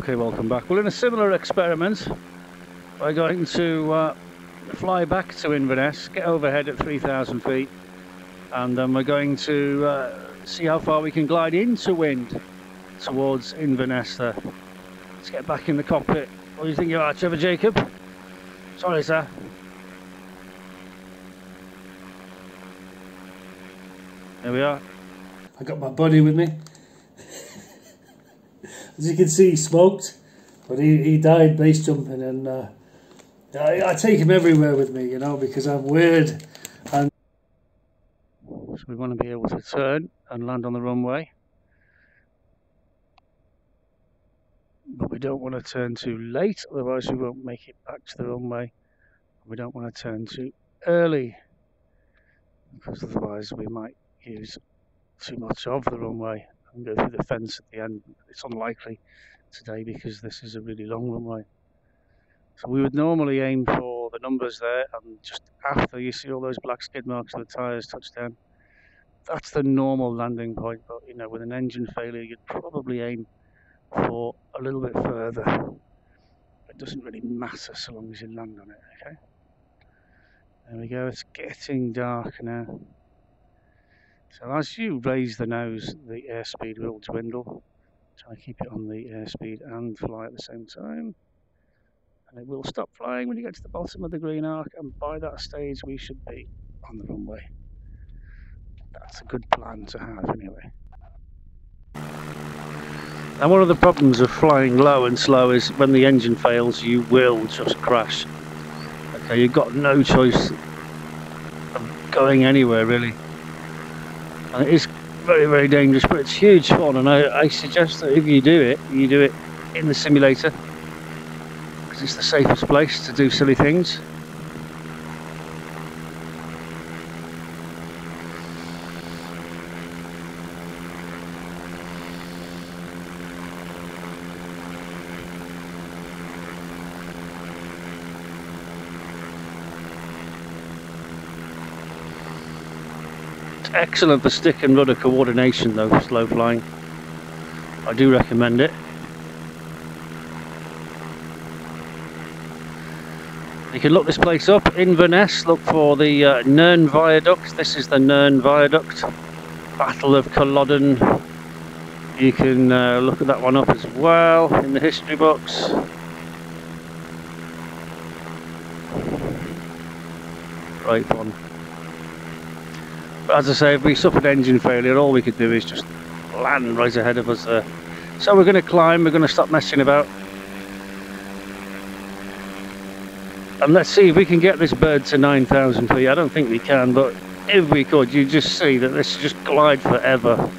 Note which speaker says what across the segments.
Speaker 1: Okay, welcome back. Well, in a similar experiment, we're going to fly back to Inverness, get overhead at 3,000 feet, and then we're going to see how far we can glide into wind towards Inverness there. Let's get back in the cockpit. What do you think you are, Trevor Jacob? Sorry, sir. There we are.
Speaker 2: I got my buddy with me. As you can see, he smoked, but he died base jumping, and I take him everywhere with me, you know, because I'm weird. And
Speaker 1: so we want to be able to turn and land on the runway, but we don't want to turn too late, otherwise we won't make it back to the runway. We don't want to turn too early, because otherwise we might use too much of the runway and go through the fence at the end. It's unlikely today because this is a really long runway. So we would normally aim for the numbers there, and just after you see all those black skid marks of the tyres touch down, that's the normal landing point. But you know, with an engine failure, you'd probably aim for a little bit further. It doesn't really matter so long as you land on it. Okay, there we go. It's getting dark now. So as you raise the nose, the airspeed will dwindle. Try to keep it on the airspeed and fly at the same time. And it will stop flying when you get to the bottom of the green arc, and by that stage we should be on the runway. That's a good plan to have anyway. And one of the problems of flying low and slow is when the engine fails, you will just crash. Okay, you've got no choice of going anywhere really. And it is very, very dangerous, but it's huge fun, and I suggest that if you do it in the simulator, because it's the safest place to do silly things. Excellent for stick and rudder coordination though, for slow flying. I do recommend it. You can look this place up, Inverness, look for the Nern Viaduct. This is the Nern Viaduct, Battle of Culloden. You can look at that one up as well in the history books. Great fun. But as I say, if we suffered engine failure, all we could do is just land right ahead of us there. So we're going to climb, we're going to stop messing about. And let's see if we can get this bird to 9,000 feet. I don't think we can, but if we could, you just see that this just glide forever.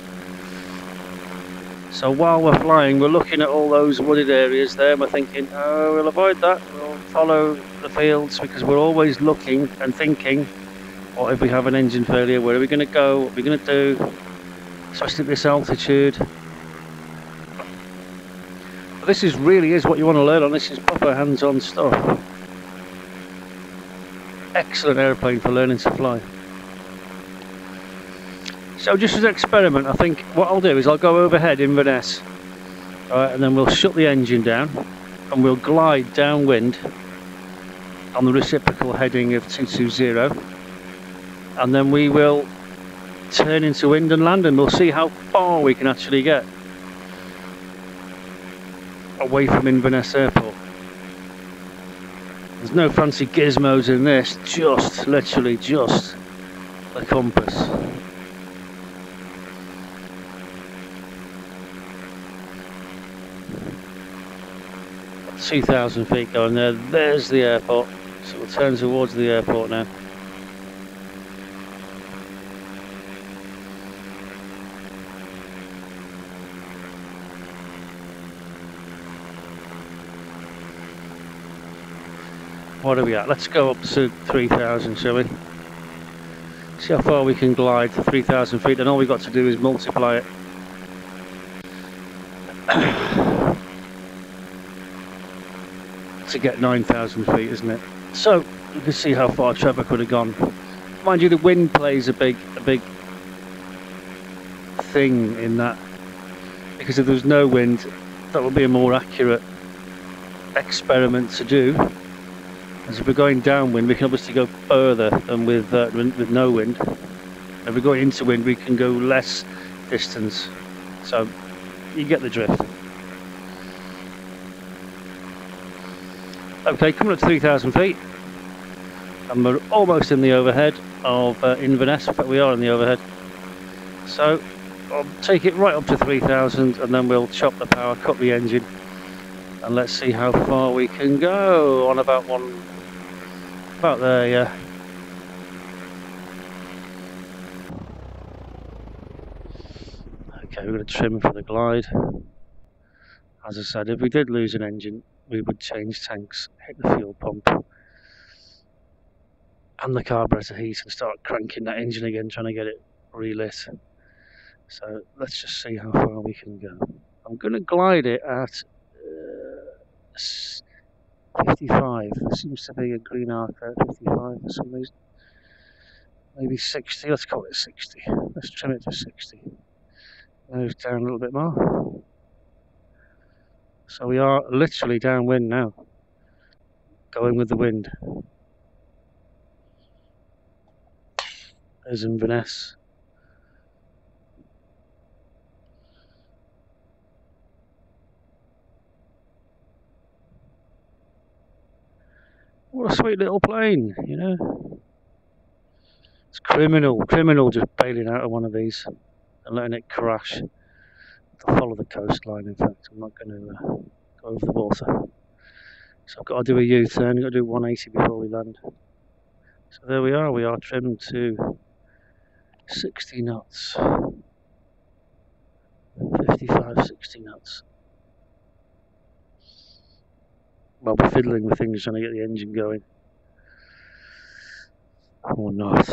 Speaker 1: So while we're flying, we're looking at all those wooded areas there, and we're thinking, oh, we'll avoid that, we'll follow the fields, because we're always looking and thinking, what if we have an engine failure, where are we going to go, what are we going to do, especially at this altitude. But this really is what you want to learn on. This is proper hands-on stuff. Excellent airplane for learning to fly. So just as an experiment, I think what I'll do is I'll go overhead Inverness, and then we'll shut the engine down and we'll glide downwind on the reciprocal heading of 220, and then we will turn into wind and land, and we'll see how far we can actually get away from Inverness Airport. There's no fancy gizmos in this, just literally just the compass. 2,000 feet going there. There's the airport, so we'll turn towards the airport now. What are we at? Let's go up to 3,000, shall we? See how far we can glide to 3,000 feet, and all we've got to do is multiply it. To get 9,000 feet, isn't it? So you can see how far Trevor could have gone. Mind you, the wind plays a big thing in that, because if there's no wind, that would be a more accurate experiment to do. As if we're going downwind, we can obviously go further than with no wind. If we're going into wind, we can go less distance. So you get the drift. Okay, coming up to 3,000 feet, and we're almost in the overhead of Inverness. In fact, we are in the overhead. So I'll take it right up to 3,000, and then we'll chop the power, cut the engine, and let's see how far we can go on about there, yeah. Okay, we're going to trim for the glide. As I said, if we did lose an engine, we would change tanks, hit the fuel pump and the carburetor heat and start cranking that engine again, trying to get it relit. So let's just see how far we can go. I'm going to glide it at 55. There seems to be a green arc there, 55 for some reason. Maybe 60, let's call it 60. Let's trim it to 60. Nose down a little bit more. So we are literally downwind now, going with the wind. There's Inverness. What a sweet little plane, you know. It's criminal just bailing out of one of these and letting it crash. I'll follow the coastline, in fact. I'm not going to go over the water. So I've got to do a U-turn, I've got to do 180 before we land. So there we are trimmed to 60 knots. 55, 60 knots. Well, we're fiddling with things trying to get the engine going. Or not.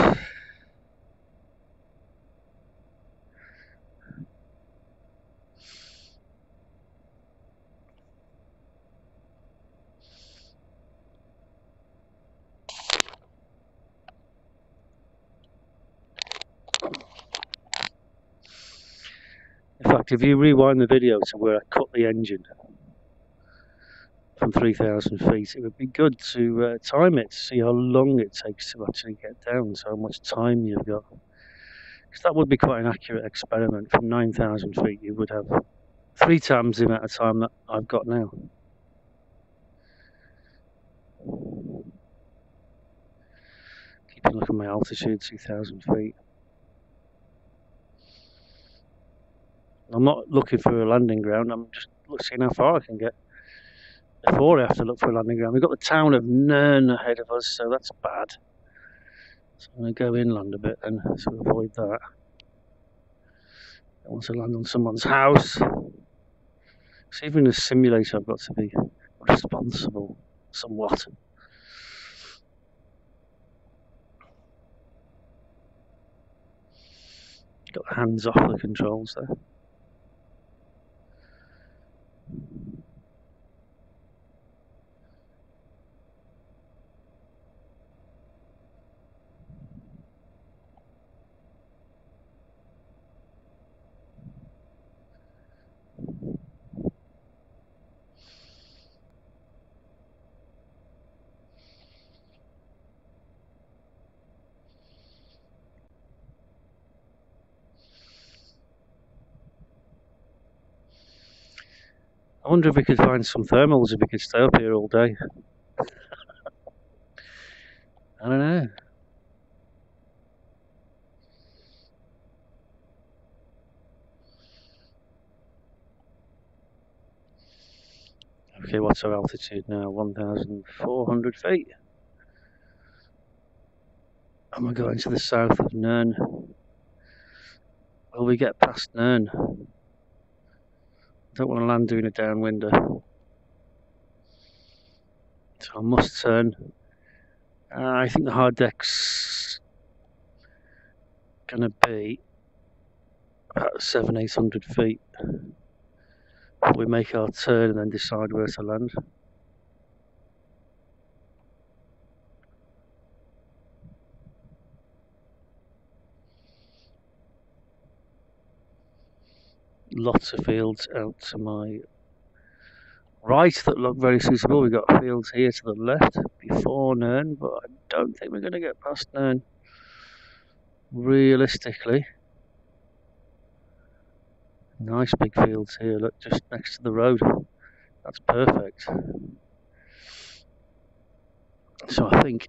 Speaker 1: In fact, if you rewind the video to where I cut the engine from 3,000 feet, it would be good to time it to see how long it takes to actually get down, so how much time you've got. Because that would be quite an accurate experiment. From 9,000 feet, you would have 3 times the amount of time that I've got now. Keep a look at my altitude, 2,000 feet. I'm not looking for a landing ground, I'm just seeing how far I can get before I have to look for a landing ground. We've got the town of Nairn ahead of us, so that's bad. So I'm going to go inland a bit then to avoid that. I want to land on someone's house. So even in a simulator, I've got to be responsible somewhat. Got the hands off the controls there. I wonder if we could find some thermals if we could stay up here all day. I don't know. Okay, what's our altitude now? 1,400 feet. And we're going to the south of Nairn. Will we get past Nairn? I don't want to land doing a downwinder. So I must turn. I think the hard deck's going to be about 700-800 feet. We make our turn and then decide where to land. Lots of fields out to my right that look very suitable. We've got fields here to the left before Nern, but I don't think we're going to get past Nern realistically. Nice big fields here, look, just next to the road. That's perfect. So I think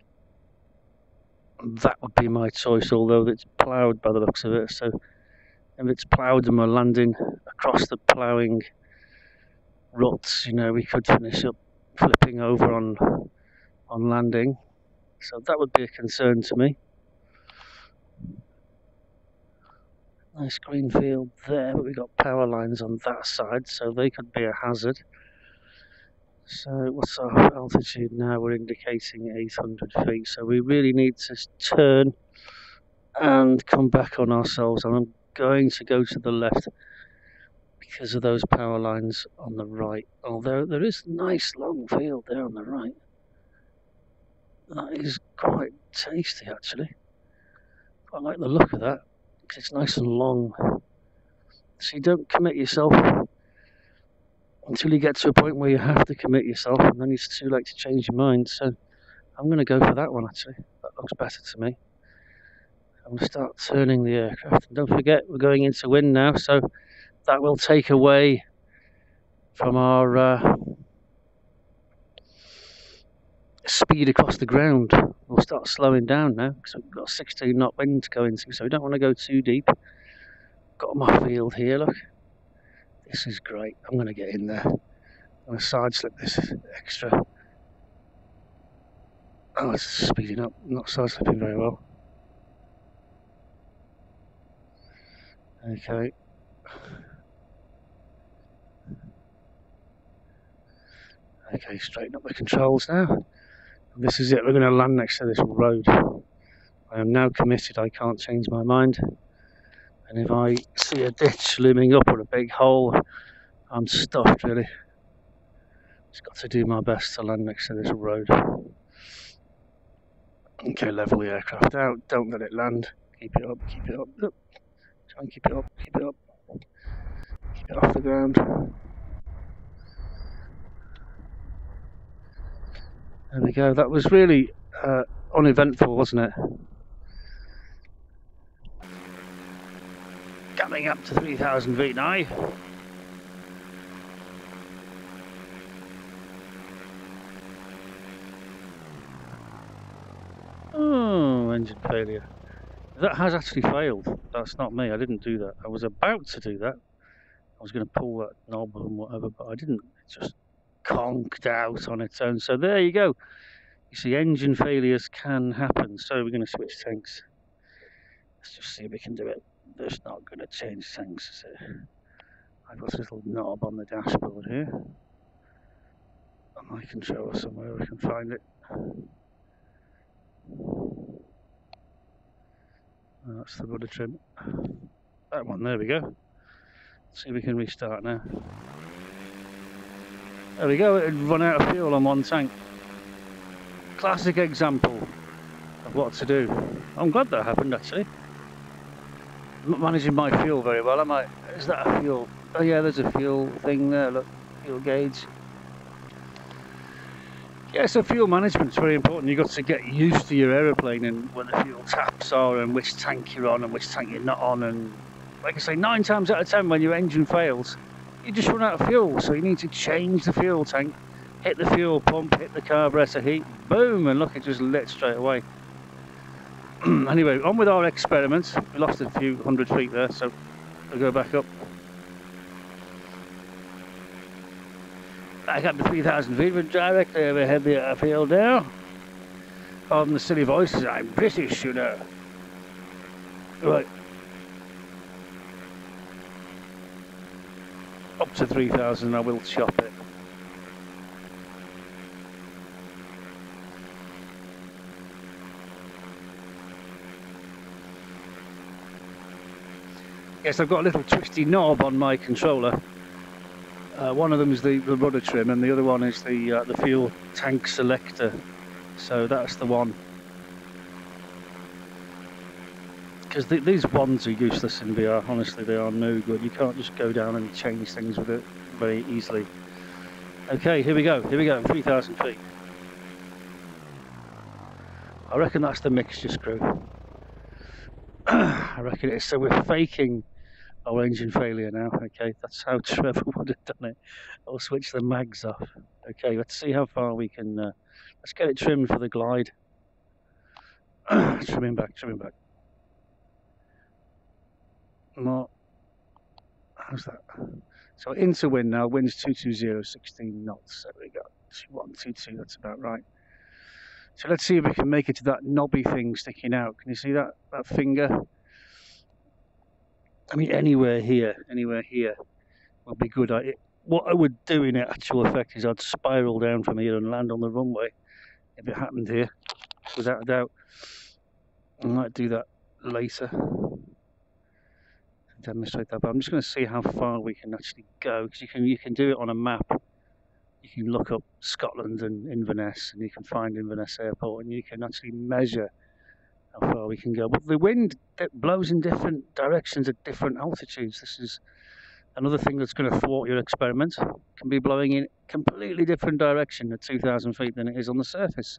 Speaker 1: that would be my choice, although it's ploughed by the looks of it. So if it's ploughed and we're landing across the ploughing ruts, you know, we could finish up flipping over on landing. So that would be a concern to me. Nice green field there, but we've got power lines on that side, so they could be a hazard. So what's our altitude now? We're indicating 800 feet, so we really need to turn and come back on ourselves, and I'm going to go to the left because of those power lines on the right. Although there is a nice long field there on the right. That is quite tasty actually. I like the look of that because it's nice and long. So you don't commit yourself until you get to a point where you have to commit yourself, and then it's too late to change your mind. So I'm going to go for that one actually. That looks better to me. I'm going to start turning the aircraft. And don't forget, we're going into wind now, so that will take away from our speed across the ground. We'll start slowing down now because we've got a 16 knot wind to go into, so we don't want to go too deep. Got my field here, look. This is great. I'm going to get in there. I'm going to side slip this extra. Oh, it's speeding up. I'm not side slipping very well. Okay. Okay, straighten up the controls now. This is it. We're going to land next to this road. I am now committed. I can't change my mind. And if I see a ditch looming up or a big hole, I'm stuffed really. Just got to do my best to land next to this road. Okay, level the aircraft out. Don't let it land. Keep it up, keep it up. Look. Try and keep it up, keep it up. Keep it off the ground. There we go. That was really uneventful, wasn't it? Coming up to 3,000 feet now. Oh, engine failure. That has actually failed. That's not me. I didn't do that. I was about to do that. I was going to pull that knob and whatever, but I didn't. It just conked out on its own. So there you go. You see, engine failures can happen. So we're going to switch tanks. Let's just see if we can do it. That's not going to change tanks, is it? I've got a little knob on the dashboard here. And I can show us somewhere we can find it. That's the rudder trim. That one, there we go. Let's see if we can restart now. There we go, it had run out of fuel on one tank. Classic example of what to do. I'm glad that happened actually. I'm not managing my fuel very well, am I? Is that a fuel? Oh yeah, there's a fuel thing there, look, fuel gauge. Yeah, so fuel management's very important. You've got to get used to your aeroplane and where the fuel taps are and which tank you're on and which tank you're not on. And like I say, 9 times out of 10 when your engine fails, you just run out of fuel. So you need to change the fuel tank, hit the fuel pump, hit the carburetor heat, boom, and look, it just lit straight away. Anyway, on with our experiments. We lost a few 100 feet there, so we'll go back up. Back up to 3,000 feet, we're directly overhead the airfield now. Pardon the silly voices, I'm British, you know. Right. Up to 3,000, I will chop it. Yes, I've got a little twisty knob on my controller. One of them is the rudder trim, and the other one is the fuel tank selector. So that's the one. Because these ones are useless in VR. Honestly, they are no good. You can't just go down and change things with it very easily. Okay, here we go, 3,000 feet. I reckon that's the mixture screw. I reckon it is. So we're faking our engine failure now. Okay, that's how Trevor would have done it. I'll switch the mags off. Okay, let's see how far we can. Let's get it trimmed for the glide. Trimming back. More. How's that? So into wind now. Wind's 220, 16 knots. There we go. 122. That's about right. So let's see if we can make it to that knobby thing sticking out. Can you see that finger? I mean, anywhere here will be good. What I would do in actual effect is I'd spiral down from here and land on the runway if it happened here, without a doubt. I might do that later to demonstrate that, but I'm just going to see how far we can actually go, because you can do it on a map. You can look up Scotland and Inverness, and you can find Inverness Airport, and you can actually measure how far we can go. But the wind blows in different directions at different altitudes. This is another thing that's going to thwart your experiment. It can be blowing in a completely different direction at 2,000 feet than it is on the surface.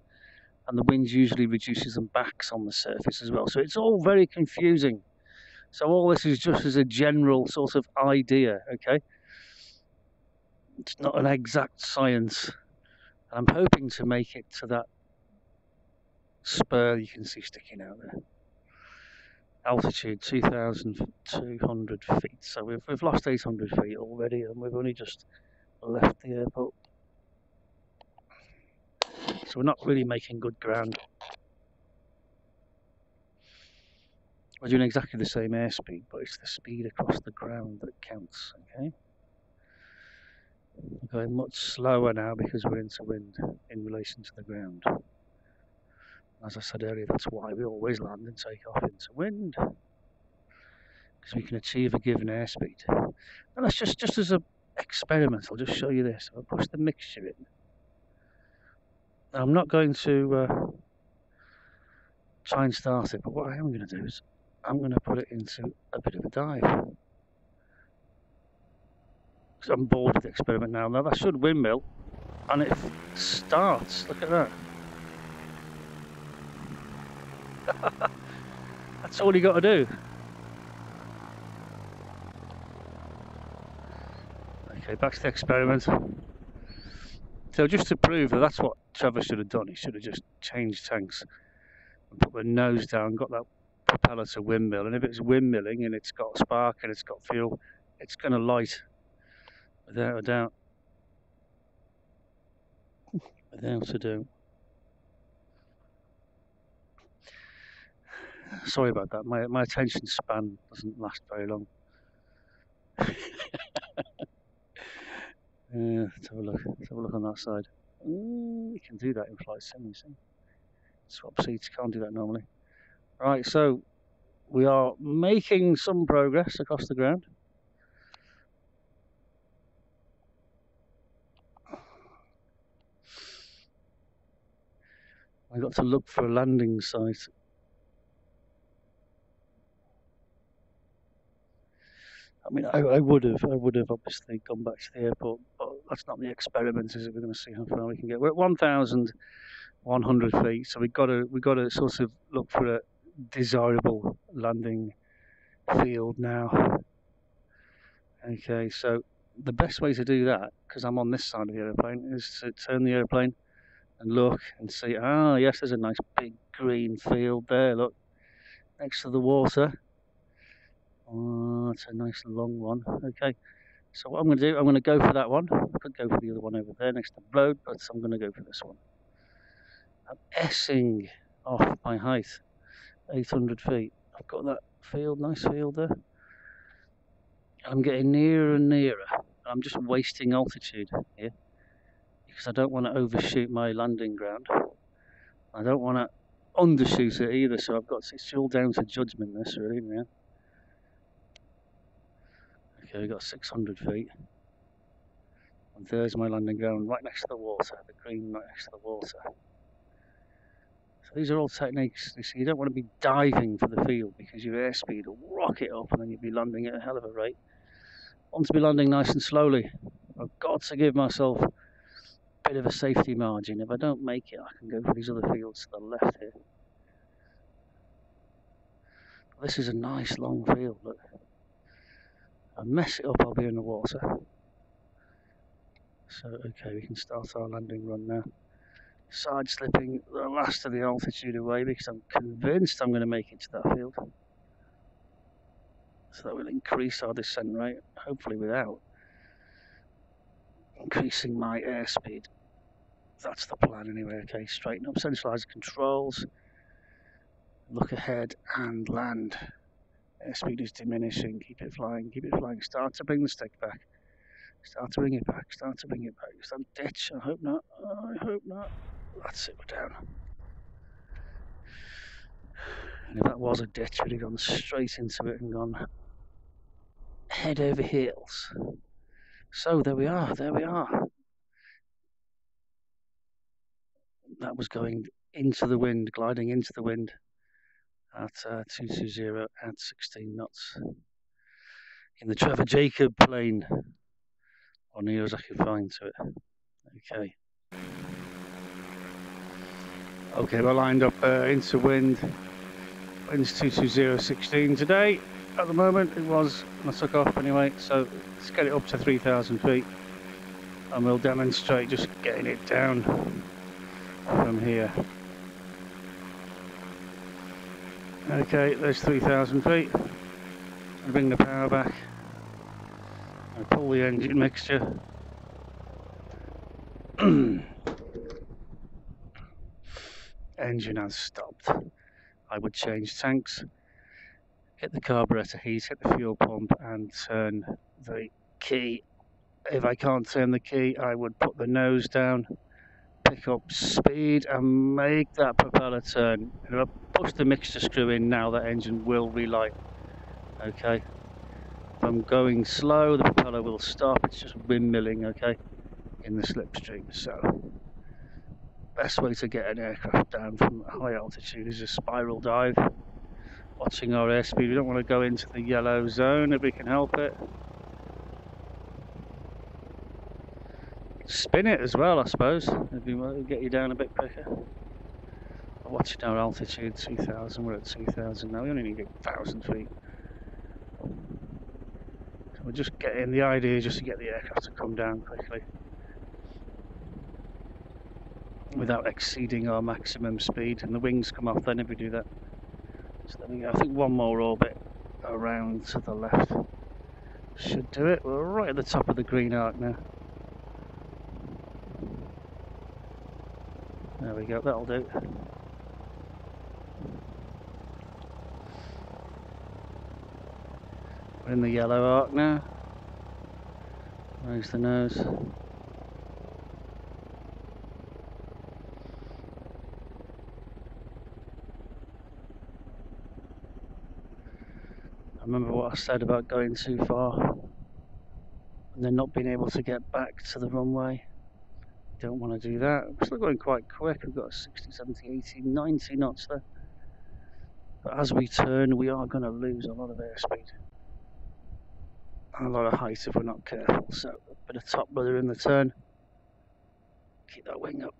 Speaker 1: And the wind usually reduces and backs on the surface as well. So it's all very confusing. So all this is just as a general sort of idea, okay? It's not an exact science. I'm hoping to make it to that spur you can see sticking out there. Altitude 2,200 feet. So we've lost 800 feet already, and we've only just left the airport. So we're not really making good ground. We're doing exactly the same airspeed, but it's the speed across the ground that counts, okay? We're going much slower now because we're into wind in relation to the ground. As I said earlier, that's why we always land and take off into wind, because we can achieve a given airspeed. And that's just as an experiment. I'll just show you this. I'll push the mixture in. Now, I'm not going to try and start it, but what I am going to do is I'm going to put it into a bit of a dive. Because I'm bored with the experiment now. Now that should windmill, and it starts. Look at that. That's all you got to do. Okay, back to the experiment. So just to prove that that's what Trevor should have done, he should have just changed tanks and put the nose down, got that propeller to windmill, and if it's windmilling and it's got spark and it's got fuel, it's going to light without a doubt. Without a doubt. Sorry about that, my attention span doesn't last very long. Let's have a look on that side. You can do that in flight sim, you see. Swap seats, can't do that normally. Right, so we are making some progress across the ground. I got to look for a landing site. I mean, I would have obviously gone back to the airport, but that's not the experiment, is it? We're going to see how far we can get. We're at 1,100 feet, so we've got to sort of look for a desirable landing field now. Okay, so the best way to do that, because I'm on this side of the airplane, is to turn the airplane and look and see. Ah, yes, there's a nice big green field there. Look, next to the water. Oh, it's a nice long one. Okay, so what I'm going to do, I'm going to go for that one. I could go for the other one over there next to the road, but I'm going to go for this one. I'm S-ing off my height, 800 feet. I've got that field, nice field there. I'm getting nearer and nearer. I'm just wasting altitude here because I don't want to overshoot my landing ground. I don't want to undershoot it either, so it's all down to judgment this really now. Okay, we've got 600 feet. And there's my landing ground right next to the water, the green right next to the water. So these are all techniques. You see, you don't want to be diving for the field because your airspeed will rocket up and then you'll be landing at a hell of a rate. I want to be landing nice and slowly. I've got to give myself bit of a safety margin. If I don't make it, I can go for these other fields to the left here. This is a nice long field, look. If I mess it up, I'll be in the water. So, okay, we can start our landing run now. Side slipping the last of the altitude away because I'm convinced I'm going to make it to that field. So that will increase our descent rate, hopefully without increasing my airspeed. That's the plan anyway. Okay, straighten up, centralise controls, look ahead and land. Airspeed is diminishing, keep it flying, start to bring the stick back. Start to bring it back, start to bring it back. Is that a ditch? I hope not, I hope not. That's it, we're down. And if that was a ditch, we'd have gone straight into it and gone head over heels. So there we are, there we are. That was going into the wind, gliding into the wind at 220 at 16 knots. In the Trevor Jacob plane, or near as I can find to it. Okay. Okay, we're lined up into wind. Wind's 220.16 today. At the moment, it was when I took off anyway, so let's get it up to 3,000 feet. And we'll demonstrate just getting it down from here. Okay, there's 3,000 feet. I bring the power back. I pull the engine mixture. Engine has stopped. I would change tanks, get the carburetor heat, hit the fuel pump and turn the key. If I can't turn the key, I would put the nose down, pick up speed and make that propeller turn. And if I push the mixture screw in now, that engine will relight. Okay. If I'm going slow, the propeller will stop. It's just windmilling, okay, in the slipstream. So best way to get an aircraft down from a high altitude is a spiral dive. Watching our airspeed, we don't want to go into the yellow zone if we can help it. Spin it as well, I suppose, if we want to get you down a bit quicker. Watching our altitude, 2,000, we're at 2,000 now, we only need 1,000 feet. So we're just getting, the idea is just to get the aircraft to come down quickly without exceeding our maximum speed, and the wings come off then if we do that. So there we go. I think one more orbit around to the left should do it. We're right at the top of the green arc now. There we go, that'll do. We're in the yellow arc now. Raise the nose. Remember what I said about going too far and then not being able to get back to the runway. Don't want to do that. We're still going quite quick. We've got 60, 70, 80, 90 knots there. But as we turn, we are going to lose a lot of airspeed and a lot of height if we're not careful. So a bit of top rudder in the turn. Keep that wing up.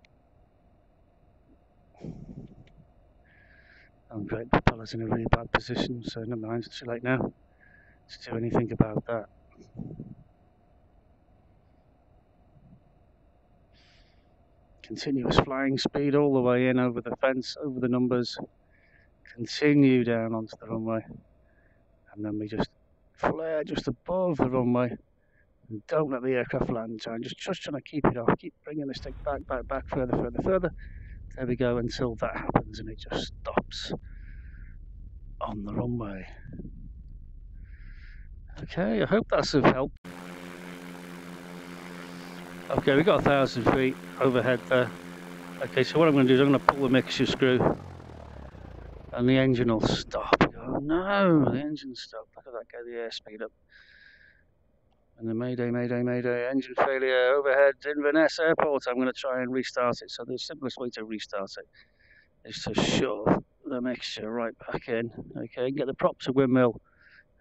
Speaker 1: And great, the propeller's in a really bad position, so never mind, it's too late now to do anything about that. Continuous flying speed all the way in, over the fence, over the numbers, continue down onto the runway, and then we just flare just above the runway and don't let the aircraft land. Just trying to keep it off, keep bringing the stick back, further. There we go, until that happens and it just stops on the runway. Okay, I hope that's of help. Okay, we got 1,000 feet overhead there. Okay, so what I'm going to do is I'm going to pull the mixture screw and the engine will stop. Oh no, the engine stopped. Look at that, get the airspeed up. And the mayday, engine failure overhead Inverness Airport. I'm going to try and restart it. So the simplest way to restart it is to shove the mixture right back in. Okay, get the prop to windmill.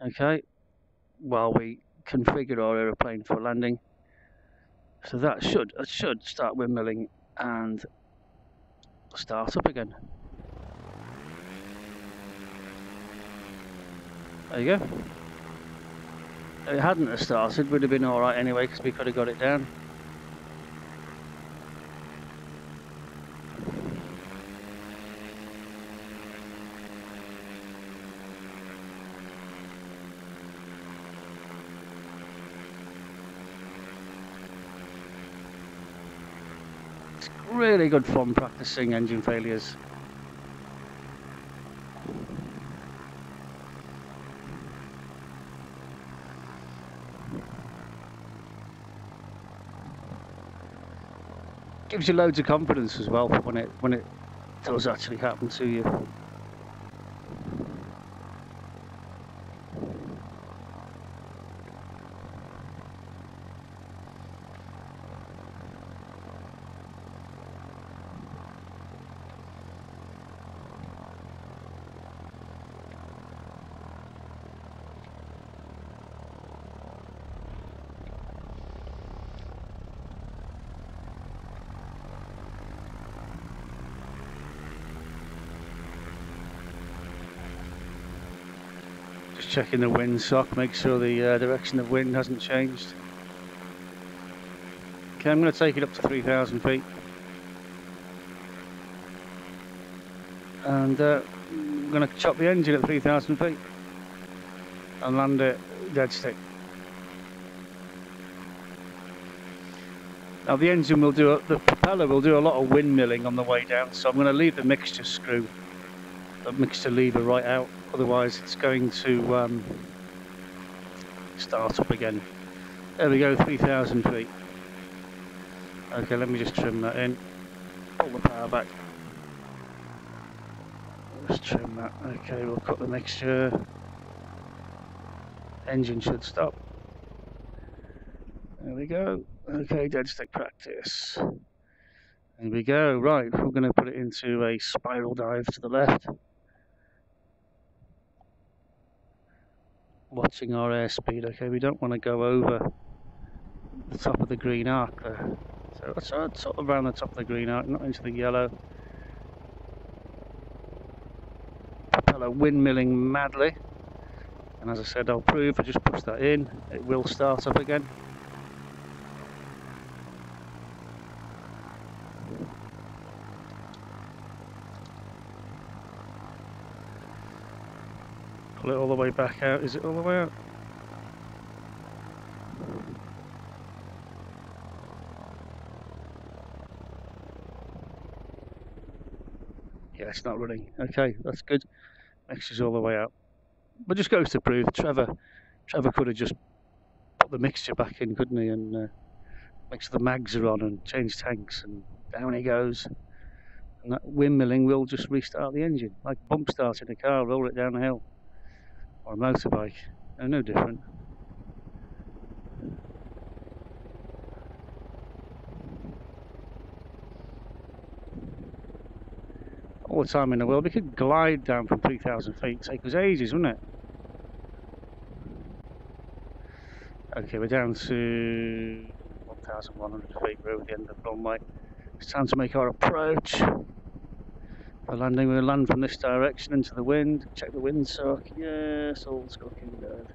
Speaker 1: Okay, while we configure our aeroplane for landing. So that should start windmilling and start up again. There you go. If it hadn't have started, would have been alright anyway, because we could have got it down. It's really good fun practicing engine failures. Gives you loads of confidence as well for when it does actually happen to you. Just checking the wind sock, make sure the direction of wind hasn't changed. Okay, I'm going to take it up to 3,000 feet. And I'm going to chop the engine at 3,000 feet and land it dead stick. Now the engine will do, the propeller will do a lot of windmilling on the way down, so I'm going to leave the mixture screw, the mixture lever right out, otherwise it's going to start up again. There we go, 3,000 feet. Okay, let me just trim that in, pull the power back. Let's trim that. Okay, we'll cut the mixture. Engine should stop. There we go. Okay, dead stick practice. There we go. Right, we're going to put it into a spiral dive to the left. Watching our airspeed. Okay, we don't want to go over the top of the green arc there. So that's sort of around the top of the green arc, not into the yellow. Propeller windmilling madly. And as I said, I'll prove, I just push that in, it will start up again. Pull it all the way back out. Is it all the way out? Yeah, it's not running. Okay, that's good. Mixture's all the way out. But just goes to prove, Trevor could have just put the mixture back in, couldn't he? And make sure the mags are on and change tanks, and down he goes. And that windmilling will just restart the engine, like bump starting a car, roll it down a hill, or a motorbike. They're no different. All the time in the world. We could glide down from 3,000 feet, take us ages, wouldn't it? Okay, we're down to 1,100 feet. We're over the end of the runway. It's time to make our approach. For landing, we'll land from this direction into the wind. Check the wind sock. Yes, all's looking good.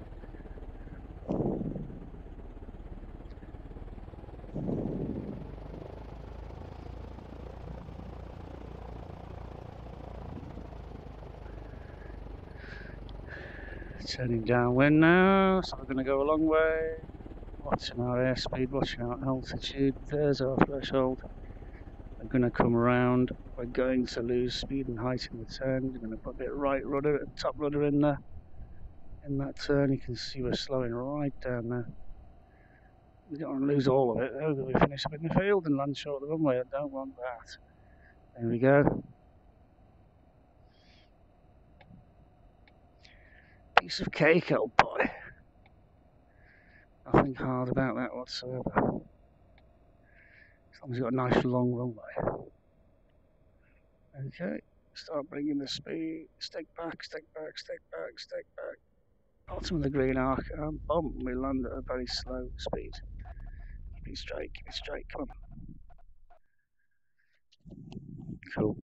Speaker 1: Turning downwind now, so we're going to go a long way. Watching our airspeed, watching our altitude. There's our threshold. We're going to come around. We're going to lose speed and height in the turn. We're going to put a bit right rudder, top rudder in there. In that turn, you can see we're slowing right down there. We don't want to lose all of it though, that we finish up in the field and land short of the runway. I don't want that. There we go. Piece of cake, old boy. Nothing hard about that whatsoever. As long as you've got a nice long runway. Okay, start bringing the speed. Stick back, stick back, stick back, stick back. Bottom of the green arc, and boom, we land at a very slow speed. Keeping Keep it straight, come on. Cool.